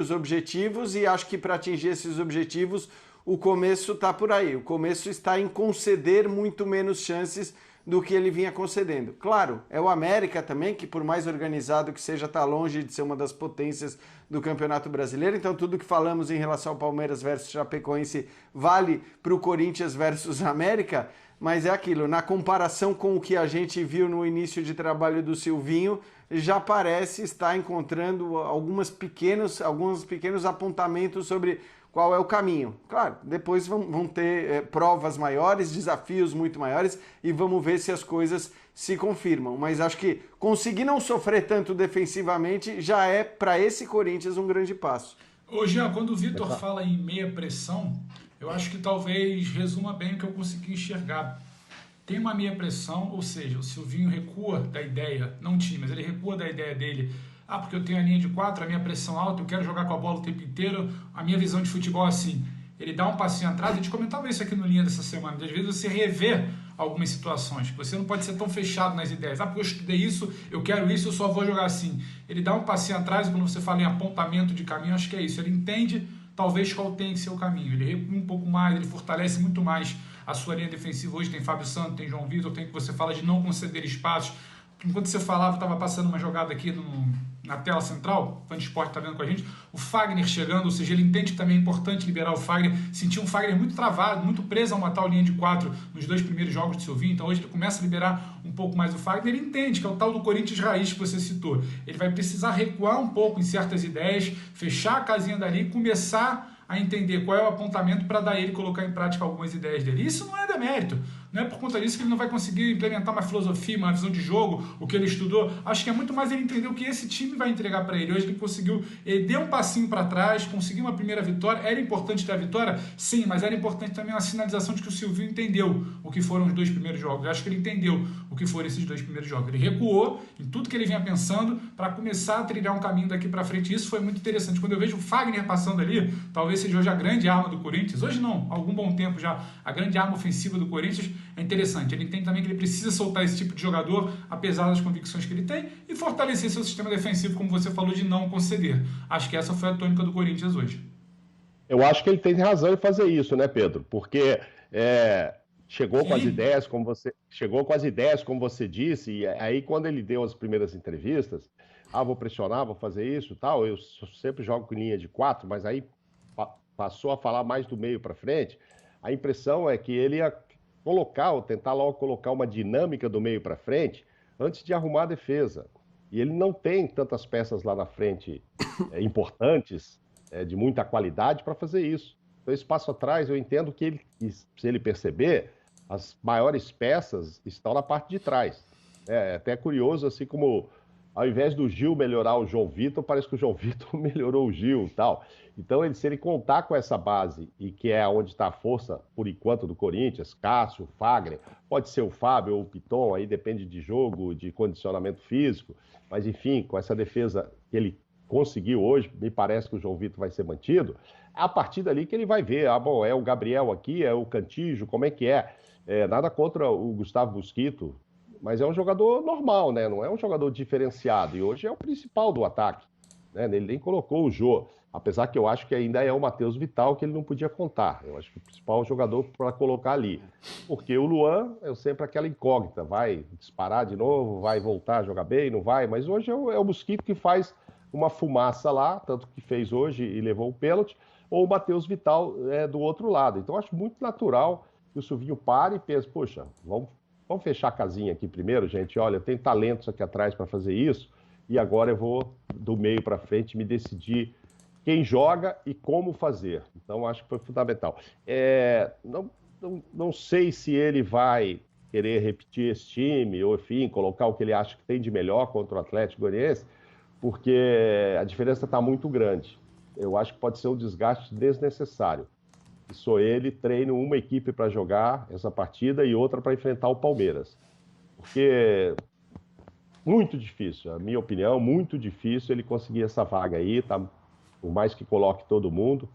os objetivos e acho que para atingir esses objetivos o começo está por aí. O começo está em conceder muito menos chances do que ele vinha concedendo. Claro, é o América também, que por mais organizado que seja, está longe de ser uma das potências do Campeonato Brasileiro. Então tudo que falamos em relação ao Palmeiras versus Chapecoense vale para o Corinthians versus América, mas é aquilo, na comparação com o que a gente viu no início de trabalho do Silvinho, já parece estar encontrando alguns pequenos apontamentos sobre qual é o caminho. Claro, depois vão ter provas maiores, desafios muito maiores e vamos ver se as coisas se confirmam. Mas acho que conseguir não sofrer tanto defensivamente já é, para esse Corinthians, um grande passo. Ô Jean, quando o Vitor fala em meia pressão, eu acho que talvez resuma bem o que eu consegui enxergar. Tem uma meia pressão, ou seja, o Silvinho recua da ideia, não o time, mas ele recua da ideia dele. Ah, porque eu tenho a linha de 4, a minha pressão alta, eu quero jogar com a bola o tempo inteiro, a minha visão de futebol é assim. Ele dá um passinho atrás, a gente comentava isso aqui no Linha dessa semana, às vezes você rever algumas situações, que você não pode ser tão fechado nas ideias. Ah, porque eu estudei isso, eu quero isso, eu só vou jogar assim. Ele dá um passinho atrás, quando você fala em apontamento de caminho, acho que é isso. Ele entende, talvez, qual tem que ser o caminho. Ele recua um pouco mais, ele fortalece muito mais a sua linha defensiva. Hoje tem Fábio Santos, tem João Vitor, tem que você fala de não conceder espaços. Enquanto você falava, estava passando uma jogada aqui na tela central, o Fã de Esporte está vendo com a gente, o Fagner chegando, ou seja, ele entende que também é importante liberar o Fagner, sentiu um Fagner muito travado, muito preso a uma tal linha de 4 nos 2 primeiros jogos de Silvinho, então hoje ele começa a liberar um pouco mais o Fagner, ele entende que é o tal do Corinthians raiz que você citou, ele vai precisar recuar um pouco em certas ideias, fechar a casinha dali e começar a entender qual é o apontamento para daí ele colocar em prática algumas ideias dele. Isso não é demérito. Não é por conta disso que ele não vai conseguir implementar uma filosofia, uma visão de jogo, o que ele estudou. Acho que é muito mais ele entender o que esse time vai entregar para ele. Hoje ele conseguiu, ele deu um passinho para trás, conseguiu uma primeira vitória. Era importante ter a vitória? Sim, mas era importante também uma sinalização de que o Silvinho entendeu o que foram os 2 primeiros jogos. Eu acho que ele entendeu o que foram esses 2 primeiros jogos. Ele recuou em tudo que ele vinha pensando para começar a trilhar um caminho daqui para frente. Isso foi muito interessante. Quando eu vejo o Fagner passando ali, talvez seja hoje a grande arma do Corinthians. Hoje não, há algum bom tempo já, a grande arma ofensiva do Corinthians. É interessante, ele entende também que ele precisa soltar esse tipo de jogador, apesar das convicções que ele tem, e fortalecer seu sistema defensivo, como você falou, de não conceder. Acho que essa foi a tônica do Corinthians hoje. Eu acho que ele tem razão em fazer isso, né, Pedro? Porque chegou com as Sim. ideias, como você disse, e aí quando ele deu as primeiras entrevistas, vou pressionar, vou fazer isso, tal, eu sempre jogo com linha de 4, mas aí passou a falar mais do meio para frente. A impressão é que ele ia colocar, ou tentar logo colocar uma dinâmica do meio para frente antes de arrumar a defesa. E ele não tem tantas peças lá na frente importantes, de muita qualidade para fazer isso. Então, esse passo atrás, eu entendo que se ele perceber, as maiores peças estão na parte de trás. É até curioso, assim como ao invés do Gil melhorar o João Vitor, parece que o João Vitor melhorou o Gil e tal. Então, se ele contar com essa base, e que é onde está a força, por enquanto, do Corinthians, Cássio, Fagner, pode ser o Fábio ou o Piton, aí depende de jogo, de condicionamento físico, mas enfim, com essa defesa que ele conseguiu hoje, me parece que o João Vitor vai ser mantido, é a partir dali que ele vai ver, bom, é o Gabriel aqui, é o Cantillo, como é que é? Nada contra o Gustavo Mosquito, mas é um jogador normal, né? Não é um jogador diferenciado. E hoje é o principal do ataque, né? Ele nem colocou o Jô, apesar que eu acho que ainda é o Matheus Vital que ele não podia contar. Eu acho que o principal jogador para colocar ali. Porque o Luan é sempre aquela incógnita, vai disparar de novo, vai voltar a jogar bem, não vai. Mas hoje é o Mosquito que faz uma fumaça lá, tanto que fez hoje e levou o pênalti, ou o Matheus Vital do outro lado. Então acho muito natural que o Silvinho pare e pense, poxa, vamos fechar a casinha aqui primeiro, gente. Olha, tem talentos aqui atrás para fazer isso. E agora eu vou, do meio para frente, me decidir quem joga e como fazer. Então, acho que foi fundamental. Não sei se ele vai querer repetir esse time, ou, enfim, colocar o que ele acha que tem de melhor contra o Atlético Goianiense, porque a diferença está muito grande. Eu acho que pode ser um desgaste desnecessário. E sou ele, treino uma equipe para jogar essa partida e outra para enfrentar o Palmeiras. Porque muito difícil, a minha opinião, muito difícil ele conseguir essa vaga aí, tá? Por mais que coloque todo mundo.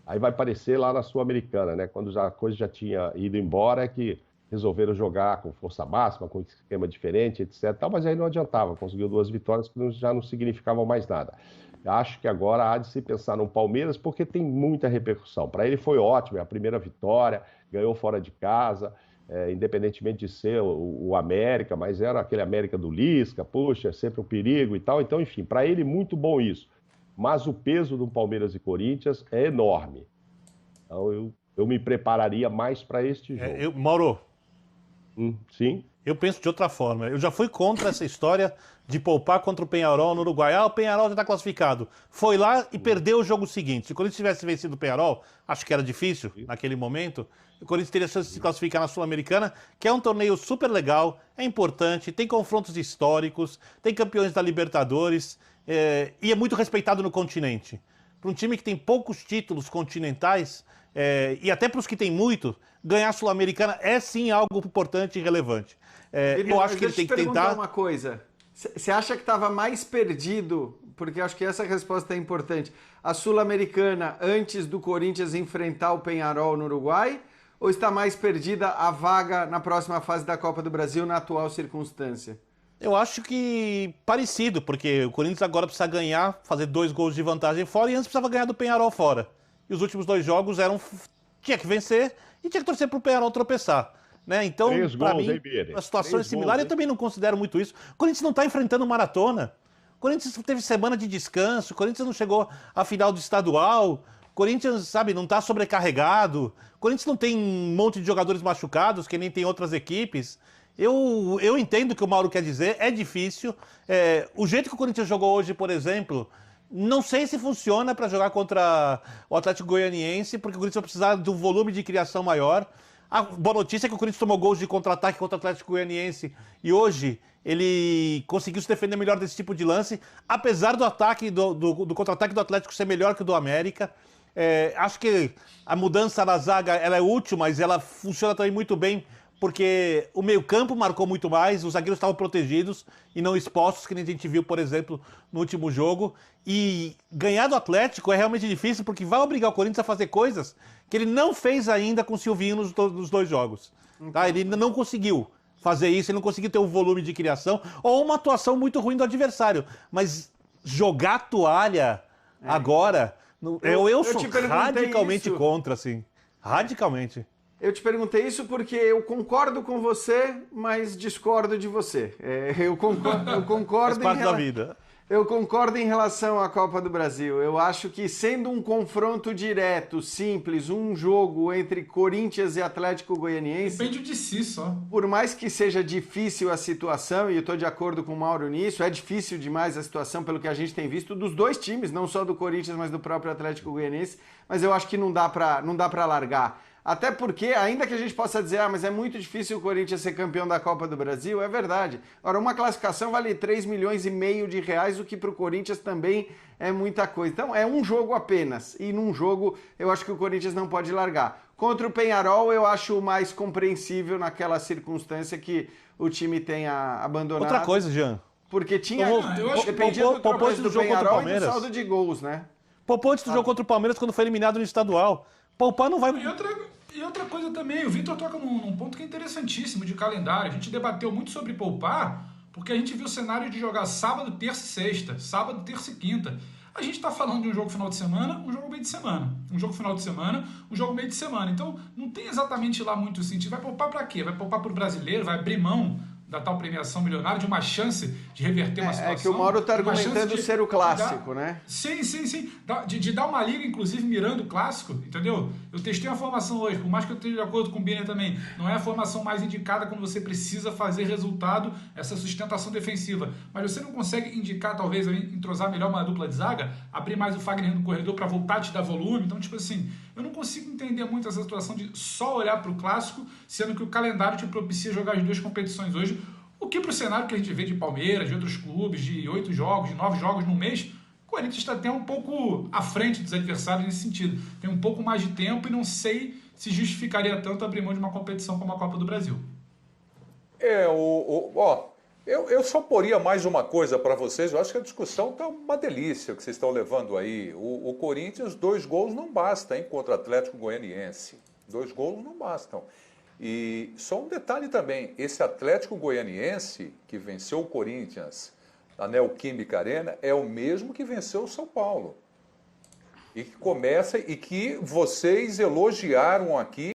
Aí vai aparecer lá na Sul-Americana, né? Quando a coisa já tinha ido embora, é que resolveram jogar com força máxima, com esquema diferente, etc. Mas aí não adiantava, conseguiu 2 vitórias que já não significavam mais nada. Acho que agora há de se pensar no Palmeiras, porque tem muita repercussão. Para ele foi ótimo, é a primeira vitória, ganhou fora de casa, independentemente de ser o América, mas era aquele América do Lisca, poxa, é sempre um perigo e tal. Então, enfim, para ele muito bom isso. Mas o peso do Palmeiras e Corinthians é enorme. Então, eu me prepararia mais para este jogo. Mauro, Sim? eu penso de outra forma. Eu já fui contra essa história de poupar contra o Peñarol no Uruguai. O Peñarol já está classificado. Foi lá e perdeu o jogo seguinte. Se o Corinthians tivesse vencido o Peñarol, acho que era difícil naquele momento, o Corinthians teria chance de se classificar na Sul-Americana, que é um torneio super legal, é importante, tem confrontos históricos, tem campeões da Libertadores e é muito respeitado no continente. Para um time que tem poucos títulos continentais, e até para os que tem muito, ganhar a Sul-Americana é sim algo importante e relevante. Eu acho que ele tem que tentar... uma coisa. Você acha que estava mais perdido, porque acho que essa resposta é importante, a Sul-Americana antes do Corinthians enfrentar o Peñarol no Uruguai? Ou está mais perdida a vaga na próxima fase da Copa do Brasil na atual circunstância? Eu acho que parecido, porque o Corinthians agora precisa ganhar, fazer 2 gols de vantagem fora, e antes precisava ganhar do Peñarol fora. E os últimos 2 jogos tinha que vencer e tinha que torcer para o Peñarol tropeçar. Né? Então, para mim, a situação é similar. Eu também não considero muito isso. O Corinthians não está enfrentando maratona. O Corinthians teve semana de descanso. O Corinthians não chegou à final do estadual. O Corinthians, sabe, não está sobrecarregado. O Corinthians não tem um monte de jogadores machucados, que nem tem outras equipes. Eu entendo o que o Mauro quer dizer. É difícil. O jeito que o Corinthians jogou hoje, por exemplo... Não sei se funciona para jogar contra o Atlético Goianiense, porque o Corinthians vai precisar de um volume de criação maior. A boa notícia é que o Corinthians tomou gols de contra-ataque contra o Atlético Goianiense e hoje ele conseguiu se defender melhor desse tipo de lance, apesar do ataque do contra-ataque do Atlético ser melhor que o do América. Acho que a mudança na zaga ela é útil, mas ela funciona também muito bem, porque o meio-campo marcou muito mais, os zagueiros estavam protegidos e não expostos, que nem a gente viu, por exemplo, no último jogo. E ganhar do Atlético é realmente difícil, porque vai obrigar o Corinthians a fazer coisas que ele não fez ainda com o Silvinho nos 2 jogos. Tá? Ele ainda não conseguiu fazer isso, ele não conseguiu ter um volume de criação ou uma atuação muito ruim do adversário. Mas jogar toalha agora, eu sou radicalmente contra, assim. Radicalmente. Eu te perguntei isso porque eu concordo com você, mas discordo de você. Eu concordo Faz parte da vida. Eu concordo em relação à Copa do Brasil. Eu acho que sendo um confronto direto, simples, um jogo entre Corinthians e Atlético Goianiense... Depende de si só. Por mais que seja difícil a situação, e eu estou de acordo com o Mauro nisso, é difícil demais a situação pelo que a gente tem visto dos 2 times, não só do Corinthians, mas do próprio Atlético Goianiense, mas eu acho que não dá para largar. Até porque, ainda que a gente possa dizer, mas é muito difícil o Corinthians ser campeão da Copa do Brasil, é verdade. Ora, uma classificação vale 3,5 milhões de reais, o que para o Corinthians também é muita coisa. Então, é um jogo apenas. E num jogo, eu acho que o Corinthians não pode largar. Contra o Peñarol, eu acho mais compreensível naquela circunstância que o time tenha abandonado. Outra coisa, Jean. Porque tinha... Dependia do tropeço do jogo contra o Palmeiras. E do saldo de gols, né? Poupou antes do jogo contra o Palmeiras quando foi eliminado no estadual. Poupar não vai... E outra coisa também, o Vitor toca num ponto que é interessantíssimo de calendário. A gente debateu muito sobre poupar, porque a gente viu o cenário de jogar sábado, terça e sexta, sábado, terça e quinta. A gente está falando de um jogo final de semana, um jogo meio de semana. Um jogo final de semana, um jogo meio de semana. Então, não tem exatamente lá muito sentido. Vai poupar para quê? Vai poupar para o brasileiro? Vai abrir mão da tal premiação milionária, de uma chance de reverter uma situação. É que o Mauro está argumentando ser o clássico, né? Sim. De dar uma liga, inclusive, mirando o clássico, entendeu? Eu testei a formação hoje, por mais que eu esteja de acordo com o Biner também, não é a formação mais indicada quando você precisa fazer resultado, essa sustentação defensiva. Mas você não consegue indicar, talvez, entrosar melhor uma dupla de zaga, abrir mais o Fagner no corredor para voltar a te dar volume. Então, tipo assim, eu não consigo entender muito essa situação de só olhar para o clássico, sendo que o calendário te propicia jogar as 2 competições hoje. O que para o cenário que a gente vê de Palmeiras, de outros clubes, de 8 jogos, de 9 jogos no mês, o Corinthians está até um pouco à frente dos adversários nesse sentido. Tem um pouco mais de tempo e não sei se justificaria tanto abrir mão de uma competição como a Copa do Brasil. Eu só poria mais uma coisa para vocês. Eu acho que a discussão está uma delícia que vocês estão levando aí. O Corinthians, 2 gols não basta, hein, contra o Atlético Goianiense. 2 gols não bastam. E só um detalhe também, esse Atlético Goianiense, que venceu o Corinthians a Neoquímica Arena, é o mesmo que venceu o São Paulo. E que começa, e que vocês elogiaram aqui